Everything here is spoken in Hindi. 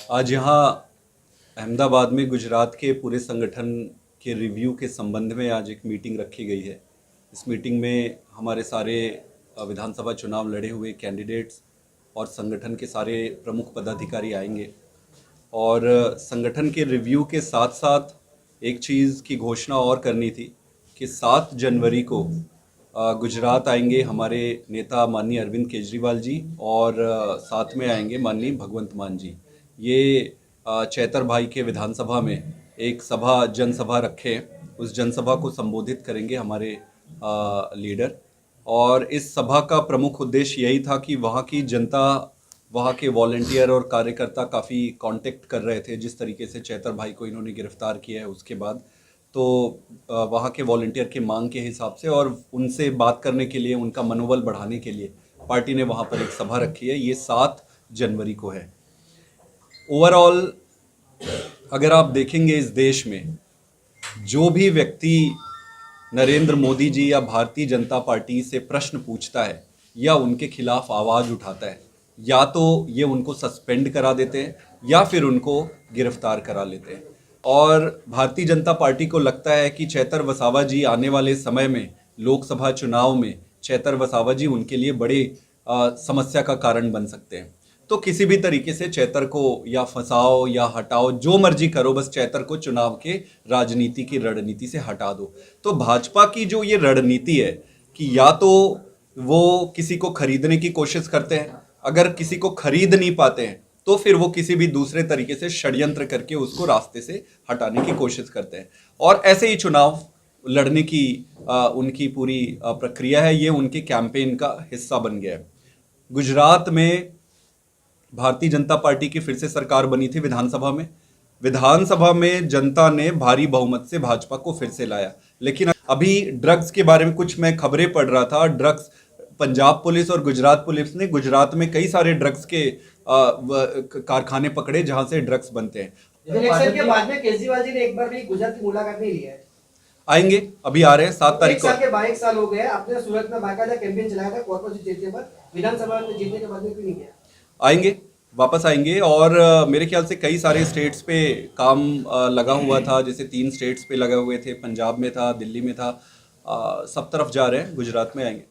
आज यहाँ अहमदाबाद में गुजरात के पूरे संगठन के रिव्यू के संबंध में आज एक मीटिंग रखी गई है। इस मीटिंग में हमारे सारे विधानसभा चुनाव लड़े हुए कैंडिडेट्स और संगठन के सारे प्रमुख पदाधिकारी आएंगे। और संगठन के रिव्यू के साथ साथ एक चीज़ की घोषणा और करनी थी कि 7 जनवरी को गुजरात आएंगे हमारे नेता माननीय अरविंद केजरीवाल जी, और साथ में आएंगे माननीय भगवंत मान जी। ये चैतर भाई के विधानसभा में एक जनसभा रखे, उस जनसभा को संबोधित करेंगे हमारे लीडर। और इस सभा का प्रमुख उद्देश्य यही था कि वहाँ की जनता, वहाँ के वॉलंटियर और कार्यकर्ता काफ़ी कांटेक्ट कर रहे थे। जिस तरीके से चैतर भाई को इन्होंने गिरफ्तार किया है उसके बाद, तो वहाँ के वॉलंटियर के मांग के हिसाब से और उनसे बात करने के लिए, उनका मनोबल बढ़ाने के लिए पार्टी ने वहाँ पर एक सभा रखी है। ये 7 जनवरी को है। ओवरऑल अगर आप देखेंगे इस देश में जो भी व्यक्ति नरेंद्र मोदी जी या भारतीय जनता पार्टी से प्रश्न पूछता है या उनके खिलाफ आवाज़ उठाता है, या तो ये उनको सस्पेंड करा देते हैं या फिर उनको गिरफ्तार करा लेते हैं। और भारतीय जनता पार्टी को लगता है कि चैतर वसावा जी आने वाले समय में लोकसभा चुनाव में चैतर वसावा जी उनके लिए बड़े समस्या का कारण बन सकते हैं। तो किसी भी तरीके से चैतर को या फंसाओ या हटाओ, जो मर्जी करो, बस चैतर को चुनाव के राजनीति की रणनीति से हटा दो। तो भाजपा की जो ये रणनीति है कि या तो वो किसी को खरीदने की कोशिश करते हैं, अगर किसी को खरीद नहीं पाते हैं तो फिर वो किसी भी दूसरे तरीके से षड्यंत्र करके उसको रास्ते से हटाने की कोशिश करते हैं। और ऐसे ही चुनाव लड़ने की उनकी पूरी प्रक्रिया है। ये उनके कैंपेन का हिस्सा बन गया है। गुजरात में भारतीय जनता पार्टी की फिर से सरकार बनी थी। विधानसभा में जनता ने भारी बहुमत से भाजपा को फिर से लाया। लेकिन अभी ड्रग्स के बारे में कुछ मैं खबरें पढ़ रहा था। ड्रग्स, पंजाब पुलिस और गुजरात पुलिस ने गुजरात में कई सारे ड्रग्स के कारखाने पकड़े जहां से ड्रग्स बनते हैं। इलेक्शन के बाद में केजरीवाल जी ने एक बार भी गुजरात की मुलाकात नहीं ली है। आएंगे, अभी आ रहे हैं 7 तारीख को। 1 साल हो गए, आपने सूरत में बाकायदा कैंपेन चलाया था, कॉर्पोरेशन जीतने पर, विधानसभा में जीतने के बाद में क्यों नहीं किया? आएंगे, वापस आएंगे। और मेरे ख्याल से कई सारे स्टेट्स पे काम लगा हुआ था। जैसे 3 स्टेट्स पे लगे हुए थे, पंजाब में था, दिल्ली में था, सब तरफ जा रहे हैं, गुजरात में आएंगे।